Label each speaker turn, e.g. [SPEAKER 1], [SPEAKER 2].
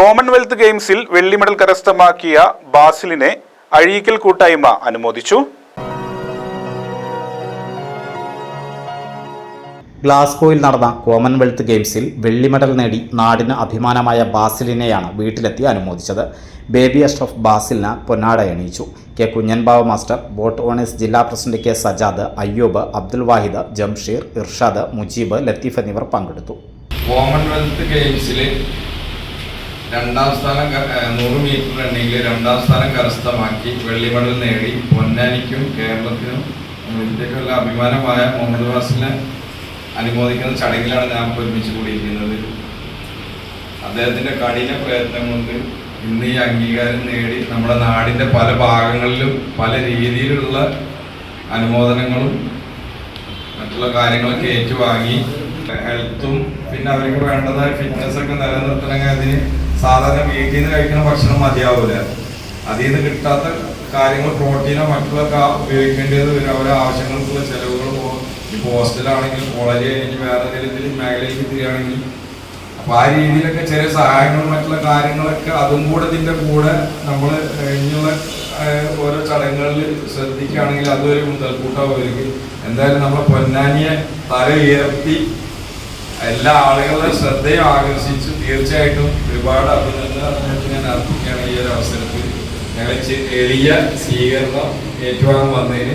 [SPEAKER 1] Commonwealth ഗെയിംസിൽ വെള്ളി medal കരസ്ഥമാക്കിയ ബാസിലിനെ അഴീക്കൽ കൂട്ടായ്മ അനുമോദിച്ചു.
[SPEAKER 2] ഗ്ലാസ്ഗോയിൽ നടന്ന കോമൺവെൽത്ത് ഗെയിംസിൽ വെള്ളി മെഡൽ നേടി നാടിന് അഭിമാനമായ ബാസിലിനെയാണ് വീട്ടിലെത്തി അനുമോദിച്ചത്. ബേബി അഷ്റഫ് ബാസിലിന് പൊന്നാടയണിയിച്ചു. K Kunhanbava master, boat owners ജില്ലാ പ്രസിഡന്റ് കെ സജാദ്, അയ്യൂബ്, അബ്ദുൽ വാഹിദ്, ജംഷീർ, ഇർഷാദ്, മുജീബ്, ലത്തീഫ് എന്നിവർ പങ്കെടുത്തു.
[SPEAKER 3] കോമൺവെൽത്ത് ഗെയിംസിൽ 2ാം സ്ഥാനം 100 മീറ്റർ റണ്ണിങ്ങിൽ 2ാം സ്ഥാനം കരസ്ഥമാക്കി വെള്ളി മെഡൽ നേടി പൊന്നാനിക്കും കേരളത്തിനും ഇന്ത്യക്കുള്ള അഭിമാനമായ മുഹമ്മദ് ബാസിലിനെ അനുമോദിക്കുന്ന ചടങ്ങിലാണ് ഞാൻ ഒരുമിച്ച് കൂടിയിരിക്കുന്നത്. അദ്ദേഹത്തിൻ്റെ കഠിന പ്രയത്നം കൊണ്ട് ഇന്ന് ഈ അംഗീകാരം നേടി നമ്മുടെ നാടിൻ്റെ പല ഭാഗങ്ങളിലും പല രീതിയിലുള്ള അനുമോദനങ്ങളും മറ്റുള്ള കാര്യങ്ങളൊക്കെ ഏറ്റുവാങ്ങി ഹെൽത്തും പിന്നെ അവർക്ക് വേണ്ടതായ ഫിറ്റ്നസ്സൊക്കെ നിലനിർത്തണമെങ്കിൽ അതിന് സാധാരണ വീട്ടിൽ നിന്ന് കഴിക്കുന്ന ഭക്ഷണം മതിയാവില്ല. അതിൽ നിന്ന് കിട്ടാത്ത കാര്യങ്ങൾ പ്രോട്ടീനോ മറ്റുള്ളതൊക്കെ ഉപയോഗിക്കേണ്ടത് വരും. അവരുടെ ആവശ്യങ്ങൾക്കുള്ള ചിലവുകൾ ഇപ്പോൾ ഹോസ്റ്റലാണെങ്കിൽ കോളേജ് കഴിഞ്ഞ് വേറെ ഏതെങ്കിലും മേഖലയിലേക്ക് തിരിയുകയാണെങ്കിൽ അപ്പോൾ ആ രീതിയിലൊക്കെ ചെറിയ സഹായങ്ങളും മറ്റുള്ള കാര്യങ്ങളൊക്കെ അതും കൂടെ ഇതിൻ്റെ കൂടെ നമ്മൾ കഴിഞ്ഞുള്ള ഓരോ ചടങ്ങുകളിൽ ശ്രദ്ധിക്കുകയാണെങ്കിൽ അതൊരു മുതൽക്കൂട്ടാവുമായിരിക്കും. എന്തായാലും നമ്മളെ പൊന്നാനിയെ തല ഉയർത്തി എല്ലാ ആളുകളുടെ ശ്രദ്ധയും ആകർഷിച്ചു. തീർച്ചയായിട്ടും ഒരുപാട് അഭിനന്ദനം ഞാൻ അർപ്പിക്കുകയാണ് ഈ ഒരു അവസരത്തിൽ. ഞങ്ങൾ എളിയ സ്വീകരണം ഏറ്റുവാങ്ങാൻ വന്നതിന്.